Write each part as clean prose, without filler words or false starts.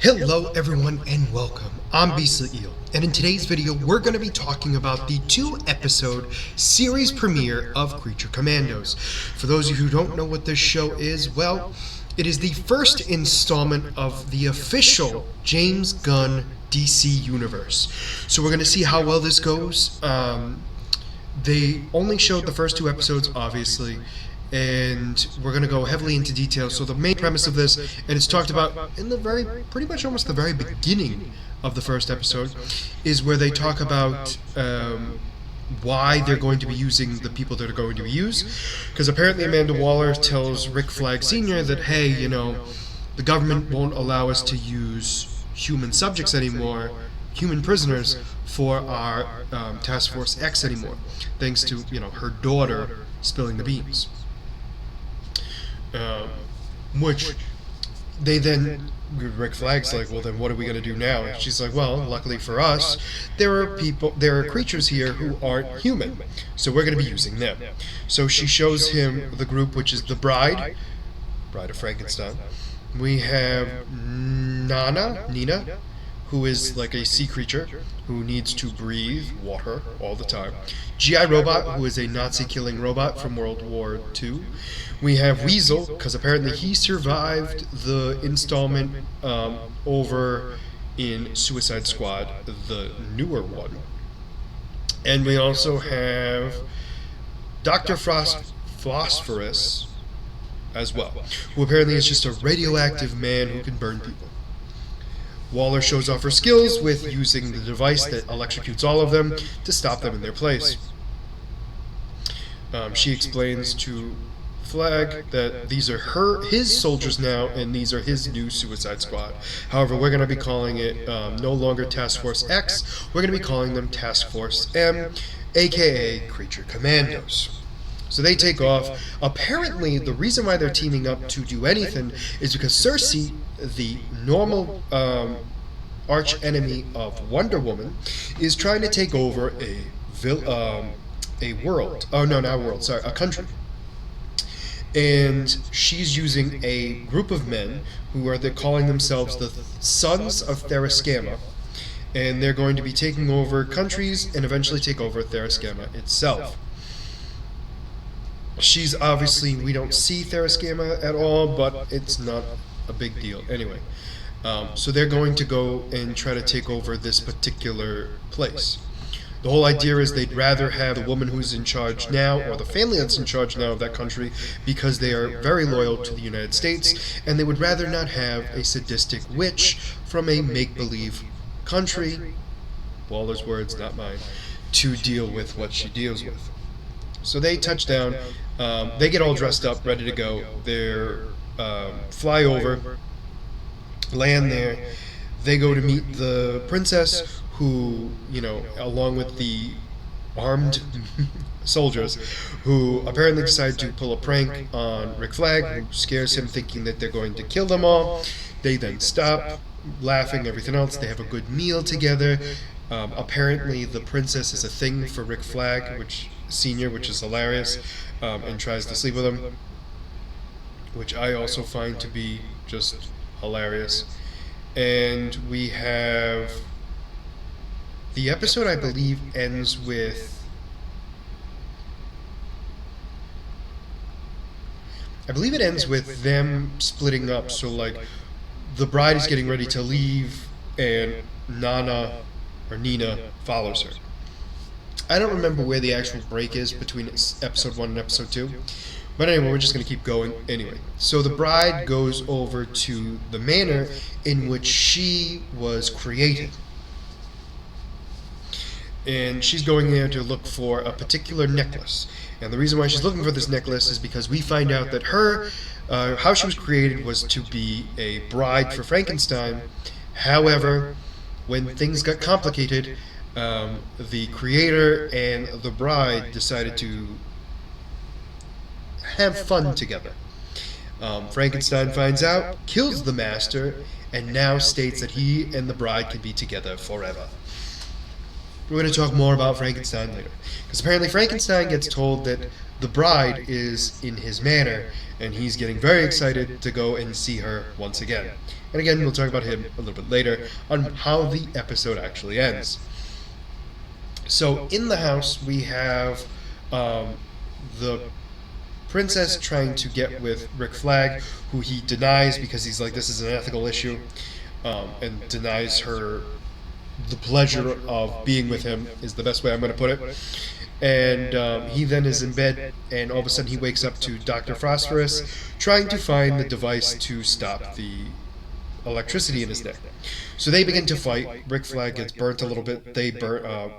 Hello everyone and welcome. I'm Beastly Eel, and in today's video we're going to be talking about the 2-episode series premiere of Creature Commandos. For those of you who don't know what this show is, well, it is the first installment of the official James Gunn DC universe. So we're going to see how well this goes. They only showed the first 2 episodes, obviously, and we're going to go heavily into detail. So the main premise of this, and it's talked about in the pretty much almost the very beginning of the first episode, is where they talk about why they're going to be using the people that are going to be used. Because apparently Amanda Waller tells Rick Flag Sr. that, hey, you know, the government won't allow us to use human subjects anymore, human prisoners, for our Task Force X anymore, thanks to, you know, her daughter spilling the beans. Which they then, Rick Flag's like, well, then what are we going to do now? And she's like, well, luckily for us, there are creatures here who aren't human, so we're going to be using them. So she shows him the group, which is the Bride of Frankenstein. We have Nina, who is like a sea creature who needs to breathe water all the time. G.I. Robot, who is a Nazi-killing robot from World War II. We have Weasel, because apparently he survived the installment over in Suicide Squad, the newer one. And we also have Dr. Phosphorus as well, who apparently is just a radioactive man who can burn people. Waller shows off her skills with using the device that electrocutes all of them to stop them in their place. She explains to Flag that these are his soldiers now, and these are his new Suicide Squad. However, we're going to be calling it no longer Task Force X, we're going to be calling them Task Force M, aka Creature Commandos. So they take off. Apparently, the reason why they're teaming up to do anything is because Circe, the normal arch enemy of Wonder Woman, is trying to take over a country. And she's using a group of men who are calling themselves the Sons of Theraskama, and they're going to be taking over countries and eventually take over Theraskama itself. She's obviously, we don't see Theraskama at all, but it's not a big deal anyway. So they're going to go and try to take over this particular place. The whole idea is they'd rather have the woman who's in charge now, or the family that's in charge now of that country, because they are very loyal to the United States, and they would rather not have a sadistic witch from a make-believe country, Waller's words, not mine, to deal with what she deals with. So they touch down, they get all dressed up, ready to go. They're fly over, land there. They go to meet the princess, who, you know, along with the armed soldiers, who apparently decide to pull a prank on Rick Flag, who scares him, thinking that they're going to kill them all. They then stop, laughing, everything else. They have a good meal together. Apparently the princess is a thing for Rick Flag, which is hilarious, and tries to sleep with him, which I also find to be just hilarious. And we have the episode, I believe, ends with them splitting up. So like the bride is getting ready to leave and Nina follows her. I don't remember where the actual break is between episode 1 and episode 2. But anyway, we're just going to keep going anyway. So the bride goes over to the manor in which she was created. And she's going there to look for a particular necklace. And the reason why she's looking for this necklace is because we find out that how she was created was to be a bride for Frankenstein. However, when things got complicated, the creator and the bride decided to have fun together. Frankenstein finds out, kills the master, and now states that he and the bride can be together forever. We're going to talk more about Frankenstein later, because apparently Frankenstein gets told that the bride is in his manor, and he's getting very excited to go and see her once again. And again, we'll talk about him a little bit later on how the episode actually ends. So in the house, we have the princess trying to get with Rick Flag, who he denies because he's like, this is an ethical issue, and denies her the pleasure of being with him, is the best way I'm going to put it. And he then is in bed, and all of a sudden he wakes up to Dr. Phosphorus trying to find the device to stop the electricity in his neck. So they begin to fight. Rick Flag gets burnt a little bit. They burn.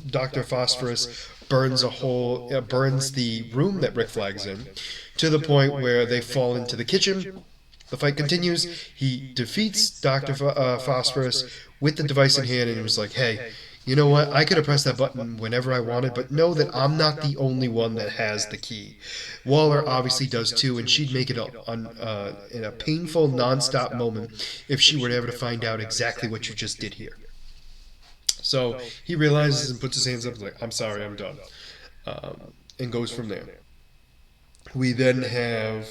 Dr. Phosphorus burns the room that Rick Flag's in, to the point where they fall into the kitchen. The fight continues. He defeats Dr. Phosphorus with the device in hand, and he was like, "Hey, you know what? I could have pressed that button whenever I wanted, but know that I'm not the only one that has the key. Waller obviously does too, and she'd make it in a painful, non-stop moment if she were ever to find out exactly what you just did here." So he realizes and puts his hands up and is like, "I'm sorry, I'm done," and goes from there. We then have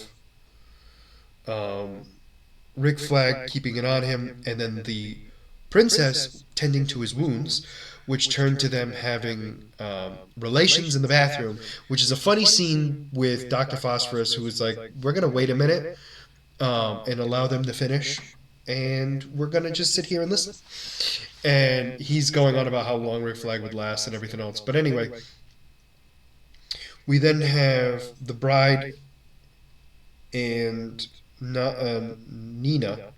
Rick Flag keeping it on him, and then the princess tending to his wounds, which turned to them having relations in the bathroom, which is a funny scene with Dr. Phosphorus, who was like, "We're going to wait a minute and allow them to finish, and we're going to just sit here and listen." And he's going on about how long Rick Flag would last and everything else. But anyway, we then have the bride and Nina.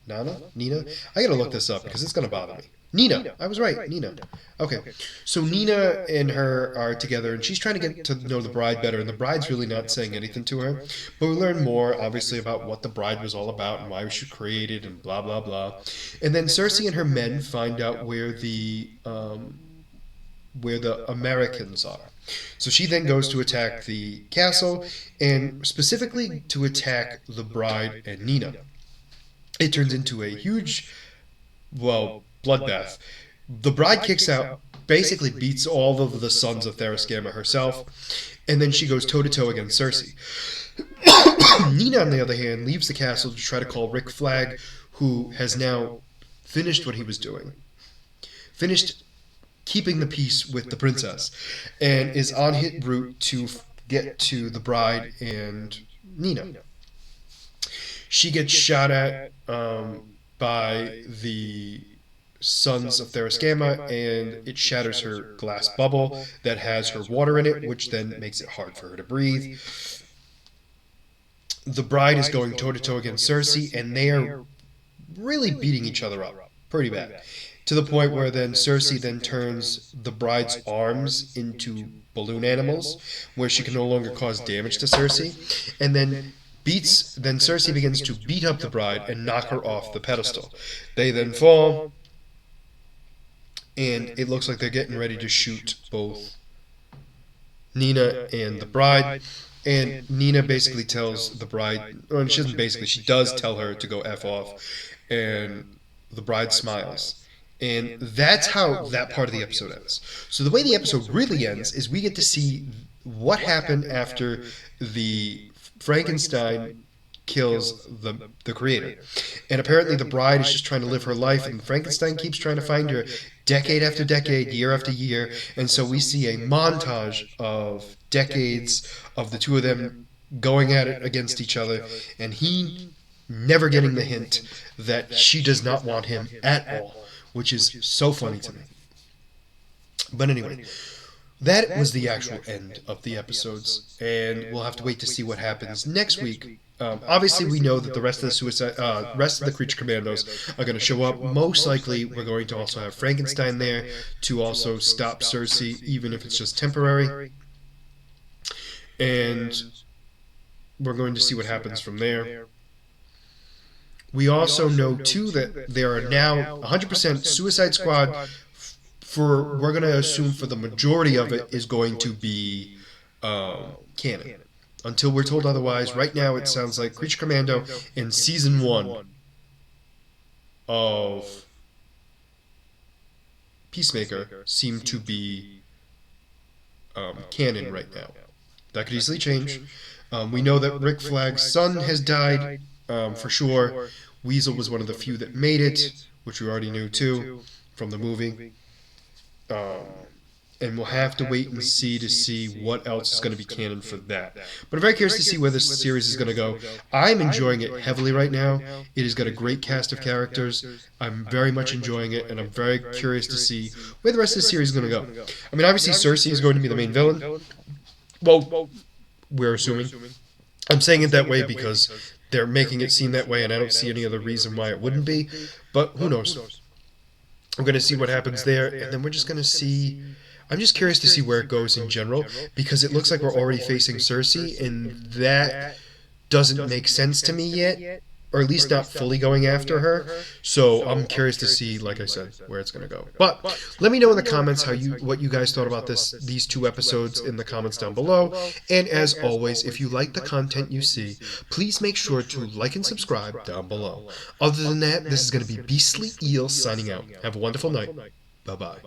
Nina? I gotta look this up because it's gonna bother me. Nina. I was right. Nina. Okay. So Nina and her are together, and she's trying to get to know the bride better, and the bride's really not saying anything to her. But we learn more, obviously, about what the bride was all about and why she was created and blah, blah, blah. And then Cersei and her men find out where the Americans are. So she then goes to attack the castle, and specifically to attack the bride and Nina. It turns into a huge, bloodbath. The bride kicks out, basically beats all of the sons of Theraskama herself, and then she goes toe-to-toe against Cersei. Nina, on the other hand, leaves the castle to try to call Rick Flag, who has now finished what he was doing. Finished keeping the peace with the princess, and is on his route to get to the bride and Nina. She gets shot at by the sons of Theraskama, and it shatters her glass bubble that has her water in it, which then makes it hard for her to breathe. The bride is going toe-to-toe against Cersei, and they are really beating each other up pretty bad, to the point where then Cersei then turns the bride's arms into balloon animals, where she can no longer cause damage to Cersei, and then Cersei begins to beat up the bride and knock her off the pedestal. They then fall, and it looks like they're getting ready to shoot both Nina and the bride. And Nina basically tells the bride, or she doesn't basically, she does tell her to go F off, and the bride smiles. And that's how that part of the episode ends. So the way the episode really ends is we get to see what happened after the Frankenstein kills the creator. And apparently the bride is just trying to live her life, and Frankenstein keeps trying to find her decade after decade, year after year. And so we see a montage of decades of the two of them going at it against each other, and he never getting the hint that she does not want him at all, which is so funny to me. But anyway, that was the actual end of the episodes, and we'll have to wait to see what happens next week. Obviously, we know that the rest of the Creature Commandos are going to show up. Most likely, we're going to also have Frankenstein there to also stop Cersei, even if it's just temporary. And we're going to see what happens from there. We also know, too, that there are now 100% Suicide Squad. We're going to assume for the majority of it is going to be canon. Until we're told otherwise, right now it sounds like Creature Commando in Season 1 of Peacemaker seem to be canon right now. That could easily change. We know that Rick Flag's son has died, for sure. Weasel was one of the few that made it, which we already knew too from the movie. Um, and we'll have to wait and see what else is going to be canon for that. But I'm very curious to see where this series is going to go. I'm enjoying it heavily right now. It has got a great cast of characters. I'm very much enjoying it, and I'm very curious to see where the rest of the series is going to go. I mean, obviously Cersei is going to be the main villain. Well, we're assuming. I'm saying it that way because they're making it seem that way, and I don't see any other reason why it wouldn't be. But who knows? I'm going to see what happens there, and then we're just going to see. I'm just curious to see where it goes in general, because it looks like we're already facing Cersei, and that doesn't make sense to me yet, or at least not fully going after her. So I'm curious to see, like I said, where it's going to go. But let me know in the comments what you guys thought about these two episodes in the comments down below. And as always, if you like the content you see, please make sure to like and subscribe down below. Other than that, this is going to be Beastly Eel signing out. Have a wonderful night. Bye-bye.